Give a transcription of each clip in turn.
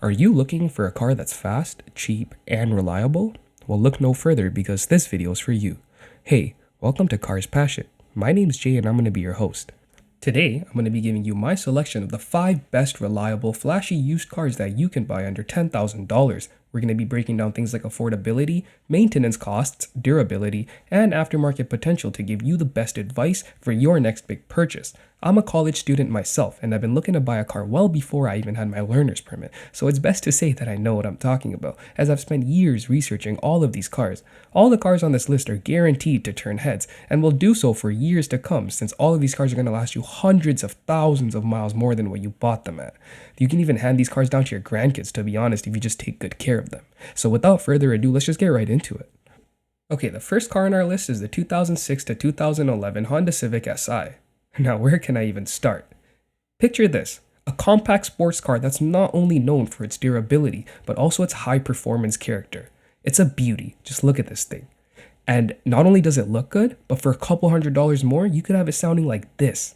Are you looking for a car that's fast, cheap, and reliable? Well, look no further because this video is for you. Hey, welcome to Cars Passion. My name is Jay and I'm going to be your host. Today, I'm going to be giving you my selection of the 5 best reliable, flashy used cars that you can buy under $10,000. We're going to be breaking down things like affordability, maintenance costs, durability, and aftermarket potential to give you the best advice for your next big purchase. I'm a college student myself, and I've been looking to buy a car well before I even had my learner's permit, so it's best to say that I know what I'm talking about, as I've spent years researching all of these cars. All the cars on this list are guaranteed to turn heads, and will do so for years to come, since all of these cars are going to last you hundreds of thousands of miles more than what you bought them at. You can even hand these cars down to your grandkids, to be honest, if you just take good care of them. So without further ado, let's just get right into it. Okay, the first car on our list is the 2006 to 2011 Honda Civic Si. Now, where can I even start? Picture this, a compact sports car that's not only known for its durability, but also its high performance character. It's a beauty, just look at this thing. And not only does it look good, but for a couple $100 more, you could have it sounding like this.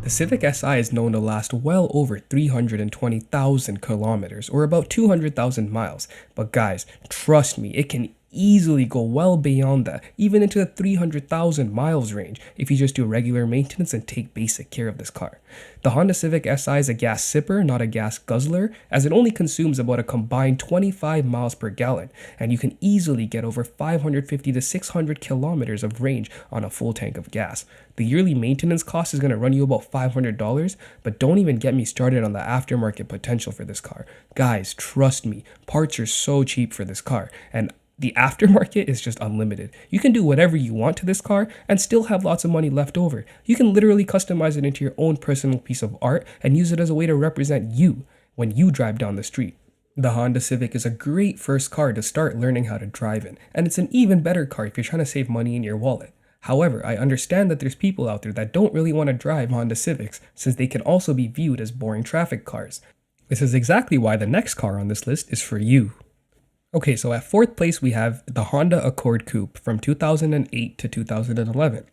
The Civic Si is known to last well over 320,000 kilometers, or about 200,000 miles. But guys, trust me, it can easily go well beyond that, even into the 300,000 miles range, if you just do regular maintenance and take basic care of this car. The Honda Civic Si is a gas sipper, not a gas guzzler, as it only consumes about a combined 25 miles per gallon, and you can easily get over 550 to 600 kilometers of range on a full tank of gas. The yearly maintenance cost is going to run you about $500, but don't even get me started on the aftermarket potential for this car. Guys, trust me, parts are so cheap for this car, and the aftermarket is just unlimited. You can do whatever you want to this car and still have lots of money left over. You can literally customize it into your own personal piece of art and use it as a way to represent you when you drive down the street. The Honda Civic is a great first car to start learning how to drive in, and it's an even better car if you're trying to save money in your wallet. However, I understand that there's people out there that don't really want to drive Honda Civics, since they can also be viewed as boring traffic cars. This is exactly why the next car on this list is for you. Okay, so at 4th place we have the Honda Accord Coupe from 2008 to 2011.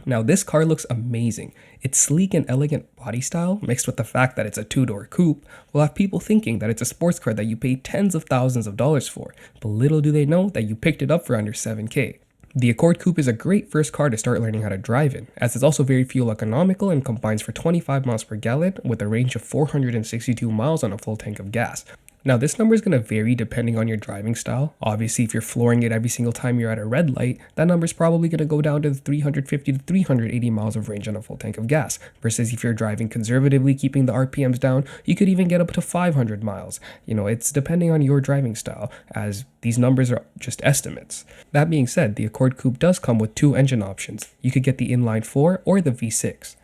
Now this car looks amazing. Its sleek and elegant body style, mixed with the fact that it's a 2-door coupe, will have people thinking that it's a sports car that you pay tens of thousands of dollars for, but little do they know that you picked it up for under $7,000. The Accord Coupe is a great first car to start learning how to drive in, as it's also very fuel economical and combines for 25 miles per gallon with a range of 462 miles on a full tank of gas. Now this number is going to vary depending on your driving style. Obviously, if you're flooring it every single time you're at a red light, that number is probably going to go down to 350 to 380 miles of range on a full tank of gas. Versus if you're driving conservatively, keeping the RPMs down, you could even get up to 500 miles. It's depending on your driving style, as these numbers are just estimates. That being said, the Accord Coupe does come with 2 engine options. You could get the inline 4 or the V6.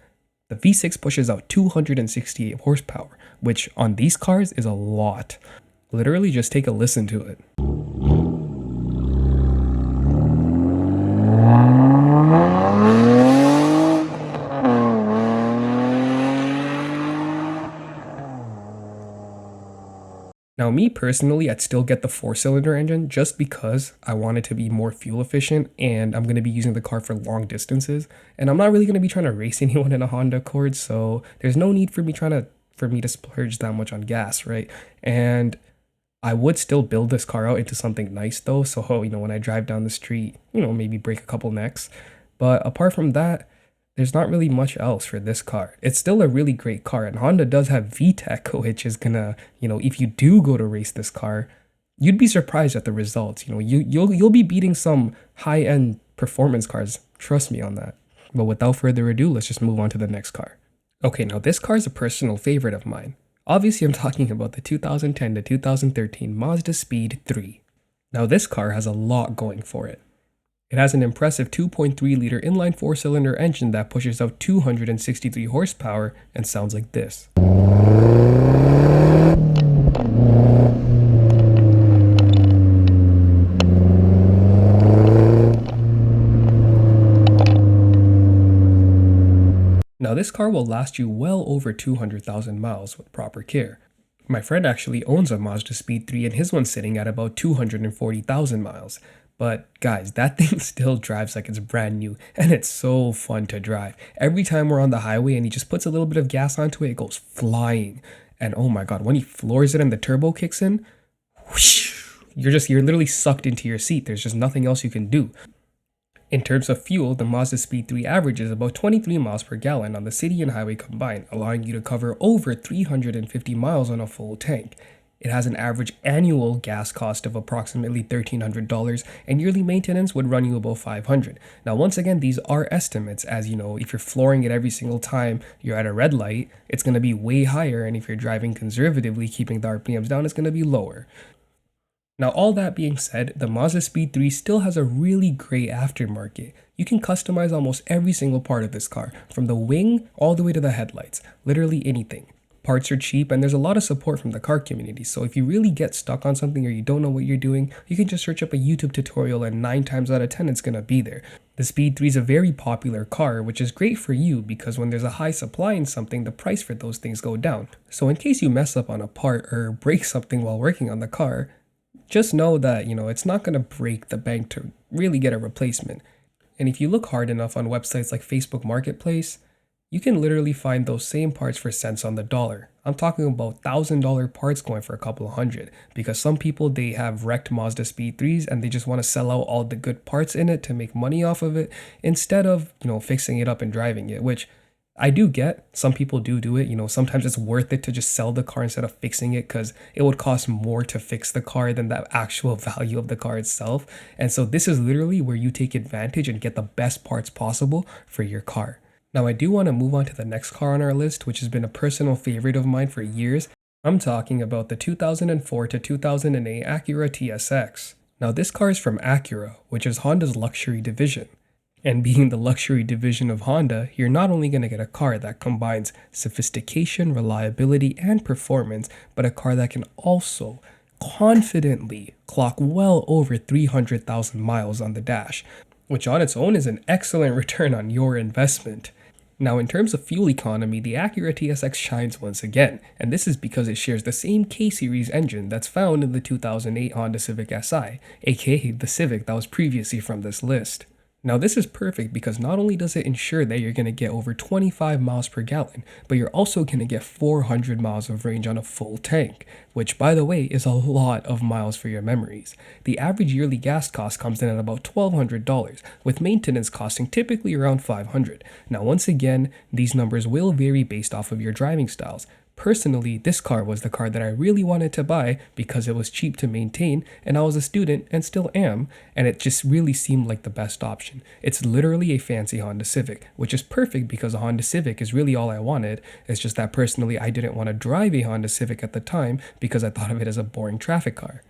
The V6 pushes out 268 horsepower, which on these cars is a lot. Literally just take a listen to it. Now me personally, I'd still get the 4-cylinder engine just because I want it to be more fuel efficient, and I'm going to be using the car for long distances, and I'm not really going to be trying to race anyone in a Honda Accord, so there's no need for me to splurge that much on gas, right? And I would still build this car out into something nice though, so when I drive down the street, maybe break a couple necks. But apart from that, there's not really much else for this car. It's still a really great car, and Honda does have VTEC, which is gonna, if you do go to race this car, you'd be surprised at the results. You'll be beating some high-end performance cars. Trust me on that. But without further ado, let's just move on to the next car. Okay, now this car is a personal favorite of mine. Obviously, I'm talking about the 2010 to 2013 Mazda Speed 3. Now this car has a lot going for it. It has an impressive 2.3-liter inline 4-cylinder engine that pushes out 263 horsepower and sounds like this. Now this car will last you well over 200,000 miles with proper care. My friend actually owns a Mazda Speed 3 and his one's sitting at about 240,000 miles. But guys, that thing still drives like it's brand new and it's so fun to drive. Every time we're on the highway and he just puts a little bit of gas onto it, it goes flying. And oh my god, when he floors it and the turbo kicks in, whoosh, you're literally sucked into your seat. There's just nothing else you can do. In terms of fuel, the Mazda Speed 3 averages about 23 miles per gallon on the city and highway combined, allowing you to cover over 350 miles on a full tank. It has an average annual gas cost of approximately $1,300, and yearly maintenance would run you about $500. Now, once again, these are estimates, as you know, if you're flooring it every single time you're at a red light, it's going to be way higher, and if you're driving conservatively, keeping the RPMs down, it's going to be lower. Now, all that being said, the Mazda Speed 3 still has a really great aftermarket. You can customize almost every single part of this car, from the wing all the way to the headlights, literally anything. Parts are cheap and there's a lot of support from the car community, so if you really get stuck on something or you don't know what you're doing, you can just search up a YouTube tutorial and 9 times out of 10 it's gonna be there. The Speed 3 is a very popular car, which is great for you because when there's a high supply in something, the price for those things go down. So in case you mess up on a part or break something while working on the car, just know that, it's not going to break the bank to really get a replacement. And if you look hard enough on websites like Facebook Marketplace, you can literally find those same parts for cents on the dollar. I'm talking about $1,000 parts going for a couple of hundred, because some people, they have wrecked Mazda Speed 3s and they just want to sell out all the good parts in it to make money off of it instead of, fixing it up and driving it, which I do get. Some people do it. Sometimes it's worth it to just sell the car instead of fixing it because it would cost more to fix the car than the actual value of the car itself. And so this is literally where you take advantage and get the best parts possible for your car. Now, I do want to move on to the next car on our list, which has been a personal favorite of mine for years. I'm talking about the 2004 to 2008 Acura TSX. Now, this car is from Acura, which is Honda's luxury division. And being the luxury division of Honda, you're not only going to get a car that combines sophistication, reliability, and performance, but a car that can also confidently clock well over 300,000 miles on the dash, which on its own is an excellent return on your investment. Now, in terms of fuel economy, the Acura TSX shines once again, and this is because it shares the same K-Series engine that's found in the 2008 Honda Civic Si, aka the Civic that was previously from this list. Now, this is perfect because not only does it ensure that you're going to get over 25 miles per gallon, but you're also going to get 400 miles of range on a full tank, which, by the way, is a lot of miles for your memories. The average yearly gas cost comes in at about $1,200, with maintenance costing typically around $500. Now, once again, these numbers will vary based off of your driving styles. Personally, this car was the car that I really wanted to buy because it was cheap to maintain and I was a student and still am, and it just really seemed like the best option. It's literally a fancy Honda Civic, which is perfect because a Honda Civic is really all I wanted. It's just that personally I didn't want to drive a Honda Civic at the time because I thought of it as a boring traffic car.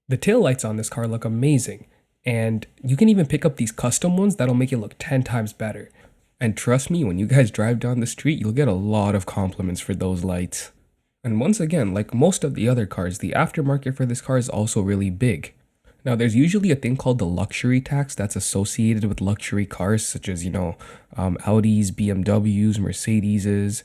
The taillights on this car look amazing, and you can even pick up these custom ones that'll make it look 10 times better. And trust me, when you guys drive down the street, you'll get a lot of compliments for those lights. And once again, like most of the other cars, the aftermarket for this car is also really big. Now, there's usually a thing called the luxury tax that's associated with luxury cars, such as, Audis, BMWs, Mercedeses,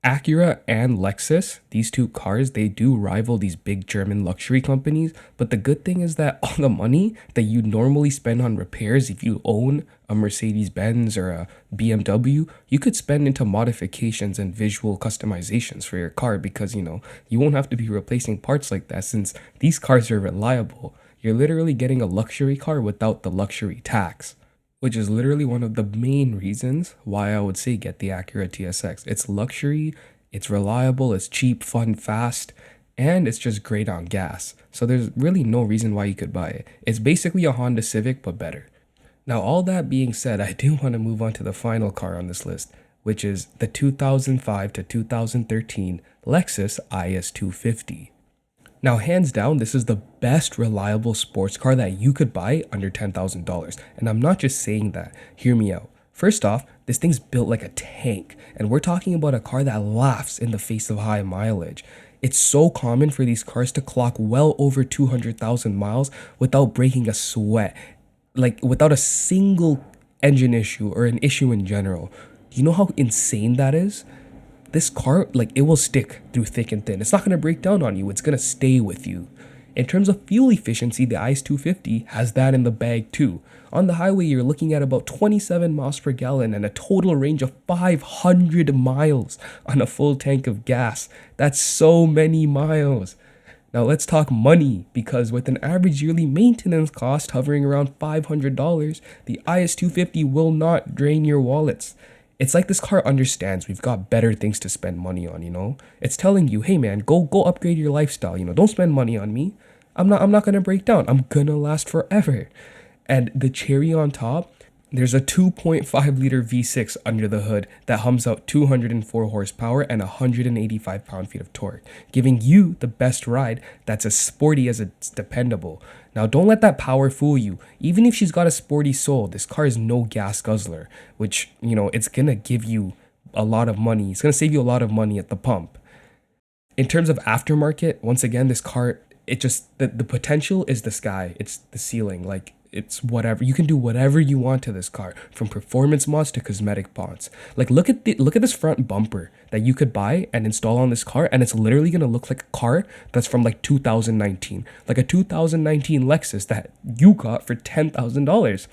Acura and Lexus. These two cars, they do rival these big German luxury companies, but the good thing is that all the money that you normally spend on repairs if you own a Mercedes-Benz or a BMW, you could spend into modifications and visual customizations for your car because, you won't have to be replacing parts like that since these cars are reliable. You're literally getting a luxury car without the luxury tax, which is literally one of the main reasons why I would say get the Acura TSX. It's luxury, it's reliable, it's cheap, fun, fast, and it's just great on gas. So there's really no reason why you could buy it. It's basically a Honda Civic, but better. Now, all that being said, I do want to move on to the final car on this list, which is the 2005 to 2013 Lexus IS250. Now, hands down, this is the best reliable sports car that you could buy under $10,000. And I'm not just saying that. Hear me out. First off, this thing's built like a tank. And we're talking about a car that laughs in the face of high mileage. It's so common for these cars to clock well over 200,000 miles without breaking a sweat. Like, without a single engine issue or an issue in general. Do you know how insane that is? this car, like, it will stick through thick and thin. It's not going to break down on you. It's going to stay with you. In terms of fuel efficiency, the IS250 has that in the bag too. On the highway, you're looking at about 27 miles per gallon and a total range of 500 miles on a full tank of gas. That's so many miles. Now let's talk money, because with an average yearly maintenance cost hovering around $500, the IS250 will not drain your wallets. It's like this car understands we've got better things to spend money on, you know? It's telling you, hey man, go upgrade your lifestyle, you know, don't spend money on me. I'm not gonna break down. I'm gonna last forever. And the cherry on top, there's a 2.5 liter V6 under the hood that hums out 204 horsepower and 185 pound-feet of torque, giving you the best ride that's as sporty as it's dependable. Now, don't let that power fool you. Even if she's got a sporty soul, this car is no gas guzzler, which, you know, it's gonna give you a lot of money. It's gonna save you a lot of money at the pump. In terms of aftermarket, once again, this car, it just, the potential is the sky. It's the ceiling. Like, it's whatever. You can do whatever you want to this car, from performance mods to cosmetic mods. Like, look at this front bumper that you could buy and install on this car, and it's literally gonna look like a car that's from like 2019, like a 2019 Lexus that you got for $10,000.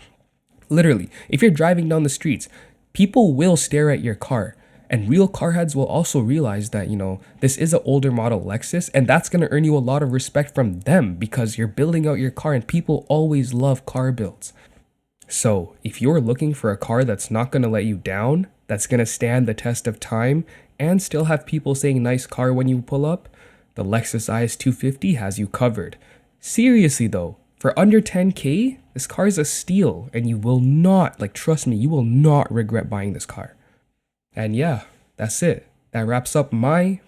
Literally, if you're driving down the streets, people will stare at your car. And real car heads will also realize that, you know, this is an older model Lexus, and that's going to earn you a lot of respect from them because you're building out your car, and people always love car builds. So if you're looking for a car that's not going to let you down, that's going to stand the test of time, and still have people saying nice car when you pull up, the Lexus IS250 has you covered. Seriously though, for under 10K, this car is a steal, and you will not, like, trust me, you will not regret buying this car. And yeah, that's it. That wraps up my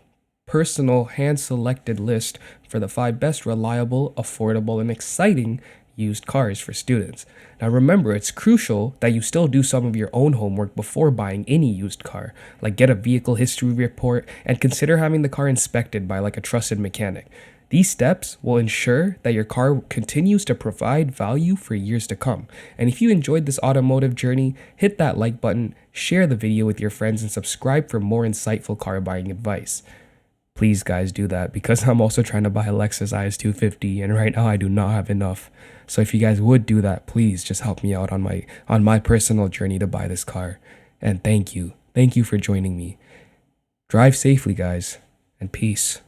personal hand-selected list for the 5 best reliable, affordable, and exciting used cars for students. Now remember, it's crucial that you still do some of your own homework before buying any used car, like get a vehicle history report and consider having the car inspected by like a trusted mechanic. These steps will ensure that your car continues to provide value for years to come. And if you enjoyed this automotive journey, hit that like button, share the video with your friends, and subscribe for more insightful car buying advice. Please guys, do that, because I'm also trying to buy a Lexus IS250, and right now I do not have enough. So if you guys would do that, please just help me out on my personal journey to buy this car. And thank you for joining me. Drive safely, guys, and peace.